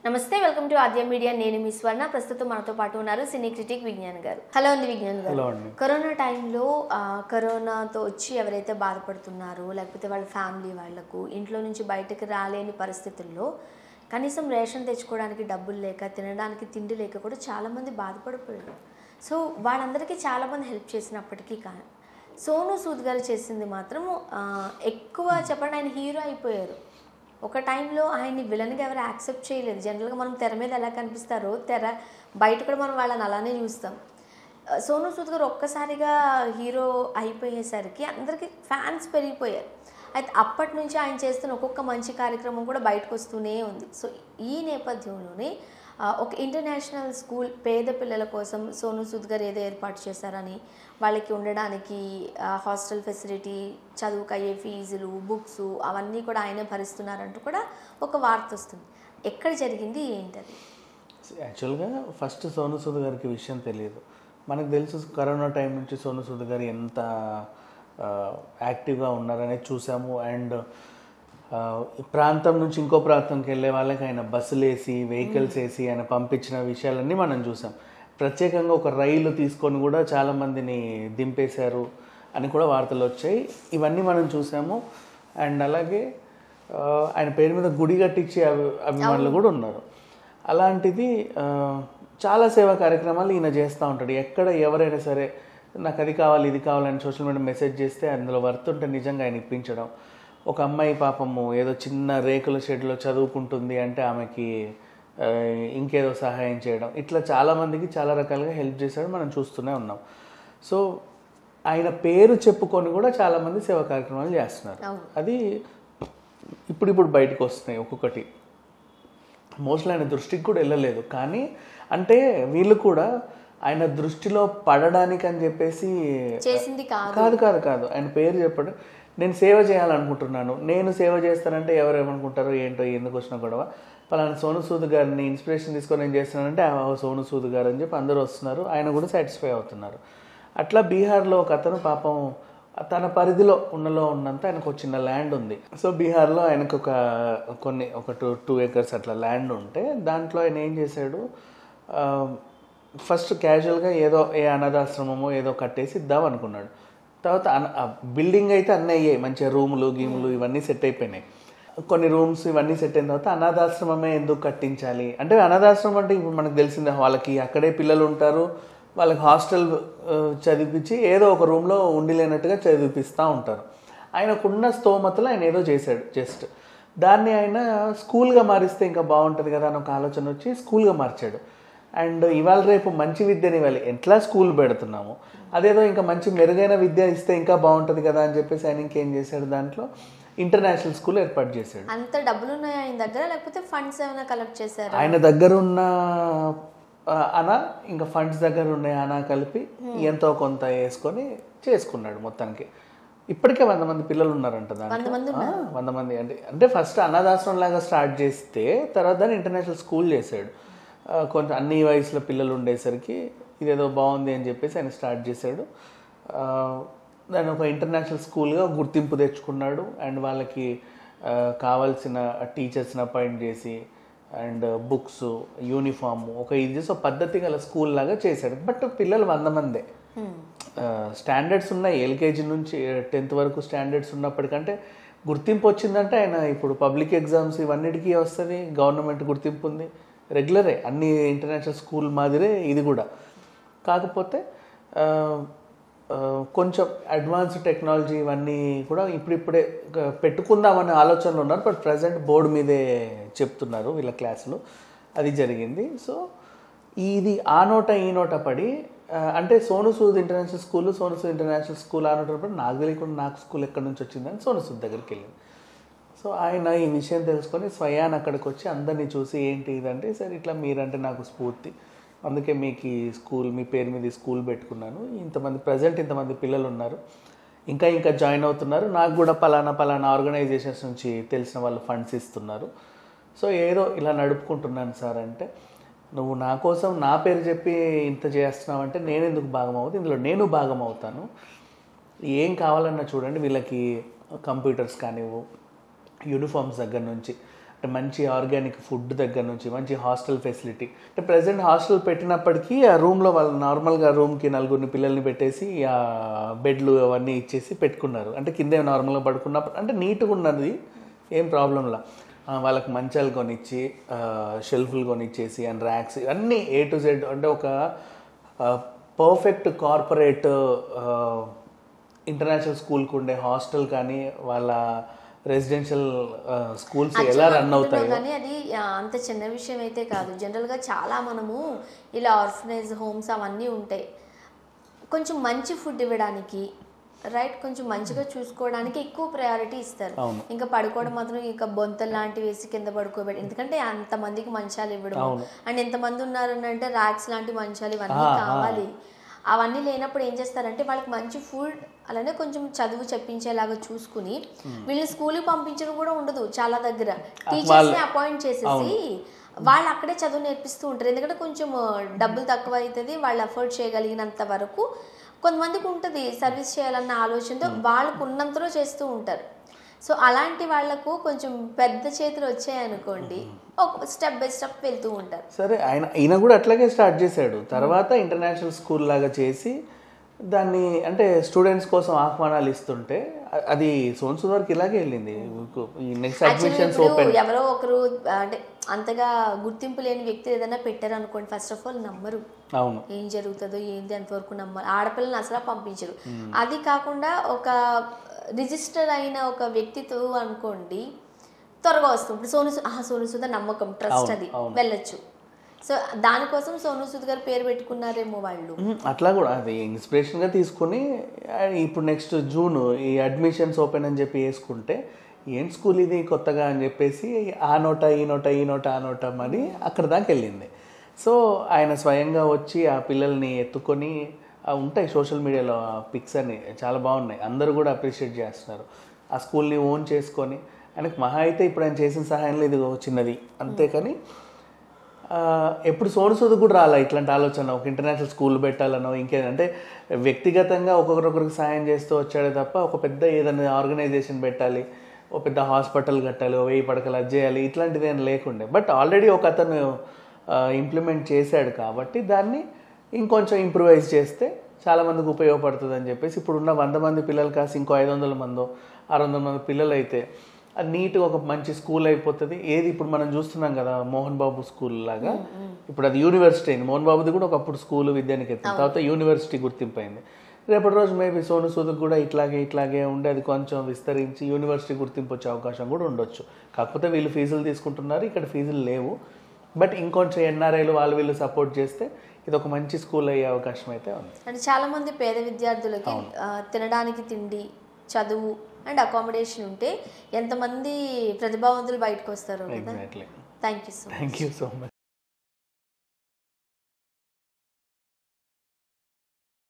నమస్తే, welcome to Aadya media. నేను మీ స్వర్ణ. ప్రస్తుతం మనతో పాటు ఉన్నారు సినీ క్రిటిక్ విజ్ఞాన్ గారు. హలో అండి విజ్ఞాన్ గారు. కరోనా టైంలో కరోనాతో వచ్చి ఎవరైతే బాధపడుతున్నారో లేకపోతే వాళ్ళ ఫ్యామిలీ వాళ్ళకు ఇంట్లో నుంచి బయటకు రాలేని పరిస్థితుల్లో కనీసం రేషన్ తెచ్చుకోవడానికి డబ్బులు లేక, తినడానికి తిండి లేక కూడా చాలామంది బాధపడిపోయారు. సో వాళ్ళందరికీ చాలామంది హెల్ప్ చేసినప్పటికీ కానీ సోనూ సూద్ గారు చేసింది మాత్రం ఎక్కువ చెప్పండి, ఆయన హీరో అయిపోయారు. ఒక టైంలో ఆయన్ని విలన్గా ఎవరు యాక్సెప్ట్ చేయలేదు. జనరల్గా మనం తెర మీద ఎలా కనిపిస్తారో బయట కూడా మనం వాళ్ళని అలానే చూస్తాం. సోనూ సూద్ గారు ఒక్కసారిగా హీరో అయిపోయేసరికి అందరికీ ఫ్యాన్స్ పెరిగిపోయారు. అయితే అప్పటి నుంచి ఆయన చేస్తున్న ఒక్కొక్క మంచి కార్యక్రమం కూడా బయటకు వస్తూనే ఉంది. సో ఈ నేపథ్యంలోనే ఒక ఇంటర్నేషనల్ స్కూల్ పేద పిల్లల కోసం సోనూ సూద్ గారు ఏదో ఏర్పాటు చేశారని, వాళ్ళకి ఉండడానికి హాస్టల్ ఫెసిలిటీ, చదువుకు అయ్యే ఫీజులు, బుక్స్ అవన్నీ కూడా ఆయనే భరిస్తున్నారంటూ కూడా ఒక వార్త వస్తుంది. ఎక్కడ జరిగింది ఏంటది? యాక్చువల్గా ఫస్ట్ సోనూ సూద్ గారికి విషయం తెలియదు. మనకు తెలుసు కరోనా టైం నుంచి సోనూ సూద్ గారు ఎంత యాక్టివ్గా ఉన్నారనేది చూసాము. అండ్ ప్రాంతం నుంచి ఇంకో ప్రాంతంకి వెళ్ళే వాళ్ళకి ఆయన బస్సులు వేసి, వెహికల్స్ వేసి ఆయన పంపించిన విషయాలన్నీ మనం చూసాం. ప్రత్యేకంగా ఒక రైలు తీసుకొని కూడా చాలామందిని దింపేశారు అని కూడా వార్తలు వచ్చాయి. ఇవన్నీ మనం చూసాము. అండ్ అలాగే ఆయన పేరు మీద గుడి కట్టించే అభిమానులు కూడా ఉన్నారు. అలాంటిది చాలా సేవా కార్యక్రమాలు ఈయన చేస్తూ ఉంటాడు. ఎక్కడ ఎవరైనా సరే నాకు అది కావాలి, ఇది కావాలని సోషల్ మీడియా మెసేజ్ చేస్తే అందులో వర్త్ ఉంటే నిజంగా ఆయన ఇప్పించడం. ఒక అమ్మాయి పాపము ఏదో చిన్న రేకుల షెడ్లో చదువుకుంటుంది అంటే ఆమెకి ఇంకేదో సహాయం చేయడం, ఇట్లా చాలామందికి చాలా రకాలుగా హెల్ప్ చేశాడు, మనం చూస్తూనే ఉన్నాం. సో ఆయన చెప్పుకొని కూడా చాలామంది సేవా కార్యక్రమాలు చేస్తున్నారు. అది ఇప్పుడు బయటకు వస్తున్నాయి ఒక్కొక్కటి. మోస్ట్లీ ఆయన దృష్టికి కూడా వెళ్ళలేదు. కానీ అంటే వీళ్ళు కూడా ఆయన దృష్టిలో పడడానికి అని చెప్పేసి కాదు ఆయన పేరు చెప్పడం. నేను సేవ చేయాలనుకుంటున్నాను, నేను సేవ చేస్తానంటే ఎవరు ఏమనుకుంటారో ఏంటో, ఎందుకు వచ్చిన గొడవ, పలానా సోనూ సూద్ గారిని ఇన్స్పిరేషన్ తీసుకొని నేను చేస్తున్నానంటే సోనూ సూద్ గారు అని చెప్పి అందరూ వస్తున్నారు, ఆయన కూడా సాటిస్ఫై అవుతున్నారు. అట్లా బీహార్లో ఒక అతను పాపం తన పరిధిలో ఉన్నంత ఆయనకు ఒక చిన్న ల్యాండ్ ఉంది. సో బీహార్లో ఆయనకు ఒక 2 acres అట్లా ల్యాండ్ ఉంటే దాంట్లో ఆయన ఏం చేశాడు, ఫస్ట్ క్యాజువల్గా ఏ అనాథాశ్రమమో ఏదో కట్టేసి ఇద్దాం అనుకున్నాడు. తర్వాత బిల్డింగ్ అయితే అన్నీ అయ్యాయి, మంచిగా రూములు గీములు ఇవన్నీ సెట్ అయిపోయినాయి. కొన్ని రూమ్స్ ఇవన్నీ సెట్ అయిన తర్వాత అనాథాశ్రమమే ఎందుకు కట్టించాలి అంటే, అనాథాశ్రమం అంటే ఇప్పుడు మనకు తెలిసిందే, వాళ్ళకి అక్కడే పిల్లలు ఉంటారు, వాళ్ళకి హాస్టల్ చదివించి ఏదో ఒక రూమ్లో ఉండి లేనట్టుగా చదివిపిస్తూ ఉంటారు. ఆయనకున్న స్తోమతలో ఆయన ఏదో చేశాడు. జస్ట్ దాన్ని ఆయన స్కూల్గా మారిస్తే ఇంకా బాగుంటుంది కదా అని ఒక ఆలోచన వచ్చి స్కూల్గా మార్చాడు. అండ్ ఇవాళ రేపు మంచి విద్యని ఇవ్వాలి, ఎట్లా స్కూల్ పెడుతున్నాము, అదేదో ఇంకా మంచి మెరుగైన విద్య ఇస్తే ఇంకా బాగుంటుంది కదా అని చెప్పేసి ఆయన ఇంకేం చేశాడు, దాంట్లో ఇంటర్నేషనల్ స్కూల్ ఏర్పాటు చేశాడు. అంత డబ్బులు ఉన్నాయి ఆయన దగ్గర, లేకపోతే ఫండ్స్ ఏమైనా కలెక్ట్ చేశారు? ఆయన దగ్గర ఉన్న ఇంకా ఫండ్స్ దగ్గర ఉన్న కలిపి ఎంతో కొంత వేసుకొని చేసుకున్నాడు మొత్తానికి. ఇప్పటికే 100 మంది పిల్లలు ఉన్నారంట దాంట్లో. 100 మంది అంటే ఫస్ట్ అనాథాశ్రమం లాగా స్టార్ట్ చేస్తే తర్వాత దాన్ని ఇంటర్నేషనల్ స్కూల్ చేశాడు. కొంచెం అన్ని వయసులో పిల్లలు ఉండేసరికి ఇదేదో బాగుంది అని చెప్పేసి ఆయన స్టార్ట్ చేశాడు. దాన్ని ఒక ఇంటర్నేషనల్ స్కూల్గా గుర్తింపు తెచ్చుకున్నాడు. అండ్ వాళ్ళకి కావాల్సిన టీచర్స్ని అపాయింట్ చేసి అండ్ బుక్స్, యూనిఫామ్ ఇది చేసి ఒక పద్ధతి గల స్కూల్ లాగా చేశాడు. బట్ పిల్లలు 100 మందే. స్టాండర్డ్స్ ఉన్నాయి, ఎల్కేజీ నుంచి 10th వరకు స్టాండర్డ్స్ ఉన్నప్పటికంటే గుర్తింపు వచ్చిందంటే ఆయన ఇప్పుడు పబ్లిక్ ఎగ్జామ్స్ ఇవన్నిటికీ వస్తుంది, గవర్నమెంట్ గుర్తింపు ఉంది, రెగ్యులరే అన్ని ఇంటర్నేషనల్ స్కూల్ మాదిరే ఇది కూడా. కాకపోతే కొంచెం అడ్వాన్స్ టెక్నాలజీ ఇవన్నీ కూడా ఇప్పుడిప్పుడే పెట్టుకుందామనే ఆలోచనలు ఉన్నారు. బట్ ప్రజెంట్ బోర్డు మీదే చెప్తున్నారు వీళ్ళ క్లాసులు, అది జరిగింది. సో ఇది ఆ నోట ఈ నోట పడి అంటే సోనూ సూద్ ఇంటర్నేషనల్ స్కూల్ ఆ నోట పడి నాకు తెలియకుండా నాకు స్కూల్ ఎక్కడి నుంచి వచ్చిందని సోనూ సూద్ దగ్గరికి వెళ్ళింది. సో ఆయన ఈ విషయం తెలుసుకొని స్వయాన్ అక్కడికి వచ్చి అందరినీ చూసి ఏంటి ఇదంటే, సరే ఇట్లా మీరంటే నాకు స్ఫూర్తి, అందుకే మీకు ఈ స్కూల్ మీ పేరు మీద స్కూల్ పెట్టుకున్నాను, ఇంతమంది పిల్లలు ఉన్నారు, ఇంకా జాయిన్ అవుతున్నారు, నాకు కూడా పలానా ఆర్గనైజేషన్స్ నుంచి తెలిసిన వాళ్ళు ఫండ్స్ ఇస్తున్నారు, సో ఏదో ఇలా నడుపుకుంటున్నాను సార్ అంటే, నువ్వు నా కోసం నా పేరు చెప్పి ఇంత చేస్తున్నావు అంటే నేను ఎందుకు భాగం అవుతుంది, ఇందులో నేను భాగం అవుతాను, ఏం కావాలన్నా చూడండి, వీళ్ళకి కంప్యూటర్స్ కానివ్వు, యూనిఫామ్స్ దగ్గర నుంచి అంటే మంచి ఆర్గానిక్ ఫుడ్ దగ్గర నుంచి మంచి హాస్టల్ ఫెసిలిటీ. అంటే ప్రజెంట్ హాస్టల్ పెట్టినప్పటికీ ఆ రూమ్లో వాళ్ళు నార్మల్గా రూమ్కి 4 పిల్లల్ని పెట్టేసి ఆ బెడ్లు అవన్నీ ఇచ్చేసి పెట్టుకున్నారు. అంటే కిందే నార్మల్గా పడుకున్నప్పుడు అంటే నీట్గా ఉన్నది, ఏం ప్రాబ్లంలా. వాళ్ళకి మంచాలు కొనిచ్చి షెల్ఫ్లు కొనిచ్చేసి అండ్ ర్యాక్స్ అన్నీ A to Z. అంటే ఒక పర్ఫెక్ట్ కార్పొరేట్ ఇంటర్నేషనల్ స్కూల్కి ఉండే హాస్టల్ కానీ వాళ్ళ రెసిడెన్షియల్ స్కూల్స్ ఎలా రన్ అవుతాయి. కానీ అది అంత చిన్న విషయం అయితే కాదు. జనరల్గా చాలా మనము ఇలా ఆర్ఫనైజ్ హోమ్స్ అవన్నీ ఉంటాయి, కొంచెం మంచి ఫుడ్ ఇవ్వడానికి రైట్, కొంచెం మంచిగా చూసుకోవడానికి ఎక్కువ ప్రయారిటీ ఇస్తారు. ఇంకా పడుకోవడం మాత్రం ఇంకా బొంతలు లాంటివి వేసి కింద పడుకోబెట్టి, ఎందుకంటే అంతమందికి మంచాలు ఇవ్వడం అండ్ ఎంతమంది ఉన్నారని అంటే ర్యాక్స్ లాంటి మంచాలు ఇవన్నీ కావాలి. అవన్నీ లేనప్పుడు ఏం చేస్తారంటే వాళ్ళకి మంచి ఫుడ్ అలానే కొంచెం చదువు చెప్పించేలాగా చూసుకుని వీళ్ళని స్కూల్కి పంపించడం కూడా ఉండదు. చాలా దగ్గర టీచర్స్ని అపాయింట్ చేసేసి వాళ్ళు అక్కడే చదువు నేర్పిస్తూ ఉంటారు. ఎందుకంటే కొంచెం డబ్బులు తక్కువ అవుతుంది, వాళ్ళు అఫోర్డ్ చేయగలిగినంత వరకు. కొంతమందికి ఉంటుంది సర్వీస్ చేయాలన్న ఆలోచనతో వాళ్ళకు ఉన్నంతలో చేస్తూ ఉంటారు. సో అలాంటి వాళ్లకు కొంచెం పెద్ద చేతులు వచ్చాయనుకోండి, ఒక స్టెప్ బై స్టెప్ వెళ్తూ ఉంటారు. సరే, ఈయన కూడా అట్లాగే స్టార్ట్ చేశాడు. తర్వాత ఇంటర్నేషనల్ స్కూల్ లాగా చేసి దాన్ని అంటే స్టూడెంట్స్ కోసం ఆహ్వానాలు ఇస్తుంటే అది సోన్ సూద్ వరకు ఇలాగే వెళ్ళింది. Next admissions open. ఎవరో ఒకరు అంటే అంతగా గుర్తింపు లేని వ్యక్తులు ఏదైనా పెట్టారు అనుకోండి, ఫస్ట్ ఆఫ్ ఆల్ నమ్మరు. అవును, ఏం జరుగుతుందో ఏంది అంతవరకు నమ్మరు. ఆడపిల్లలు అసలు పంపించరు. అది కాకుండా ఒక రిజిస్టర్ అయిన ఒక వ్యక్తితో అనుకోండి త్వరగా వస్తుంది. ఇప్పుడు సోను సూద్ నమ్మకం, ట్రస్ట్, అది వెళ్ళొచ్చు. సో దానికోసం సోను సూద్ గారు పేరు పెట్టుకున్నారేమో వాళ్ళు. అట్లా కూడా అది ఇన్స్పిరేషన్గా తీసుకుని ఇప్పుడు నెక్స్ట్ జూన్ ఈ అడ్మిషన్స్ ఓపెన్ అని చెప్పి వేసుకుంటే ఏం స్కూల్ ఇది కొత్తగా అని చెప్పేసి ఆ నోట ఈ నోట ఆ నోట మరి అక్కడ దాకా వెళ్ళింది. సో ఆయన స్వయంగా వచ్చి ఆ పిల్లల్ని ఎత్తుకొని ఉంటాయి సోషల్ మీడియాలో పిక్స్ అని చాలా బాగున్నాయి, అందరూ కూడా అప్రిషియేట్ చేస్తున్నారు. ఆ స్కూల్ని ఓన్ చేసుకొని ఆయనకు మహా అయితే ఇప్పుడు ఆయన చేసిన సహాయంలో ఇది చిన్నది అంతేకాని ఎప్పుడు సోను సూద్ కూడా రాలా ఇట్లాంటి ఆలోచన ఒక ఇంటర్నేషనల్ స్కూల్ పెట్టాలనో ఇంకేదంటే వ్యక్తిగతంగా ఒక్కొక్కరికి సహాయం చేస్తూ వచ్చాడే తప్ప ఒక పెద్ద ఏదైనా ఆర్గనైజేషన్ పెట్టాలి, ఒక పెద్ద హాస్పిటల్ కట్టాలి, 1000 పడకలు అది చేయాలి, ఇట్లాంటిది ఏం లేకుండే. బట్ ఆల్రెడీ ఒక అతను ఇంప్లిమెంట్ చేశాడు కాబట్టి దాన్ని ఇంకొంచెం ఇంప్రూవైజ్ చేస్తే చాలామందికి ఉపయోగపడుతుంది అని చెప్పేసి ఇప్పుడున్న 100 మంది పిల్లలు కాసి ఇంకో 500 మందో 600 మంది పిల్లలు అయితే అది నీట్గా ఒక మంచి స్కూల్ అయిపోతుంది. ఏది ఇప్పుడు మనం చూస్తున్నాం కదా మోహన్ బాబు స్కూల్ లాగా, ఇప్పుడు అది యూనివర్సిటీ అయింది. మోహన్ బాబుది కూడా ఒకప్పుడు స్కూల్ విద్యానికేతన్, తర్వాత యూనివర్సిటీ గుర్తింపు అయింది. రేపటి రోజు మేబీ సోను సూద్ కూడా ఇట్లాగే ఉండి అది కొంచెం విస్తరించి యూనివర్సిటీ గుర్తింపు వచ్చే అవకాశం కూడా ఉండొచ్చు. కాకపోతే వీళ్ళు ఫీజులు తీసుకుంటున్నారు, ఇక్కడ ఫీజులు లేవు. బట్ ఇంకొంచెం ఎన్ఆర్ఐలు వీళ్ళు సపోర్ట్ చేస్తే ఇది ఒక మంచి స్కూల్ అయ్యే అవకాశం అయితే ఉంది. అంటే చాలా మంది పేద విద్యార్థులకి తినడానికి తిండి, చదువు అండ్ అకామిడేషన్ ఉంటే ఎంతమంది ప్రతిభావంతులు బయటకు వస్తారు. Exactly. Thank you so much.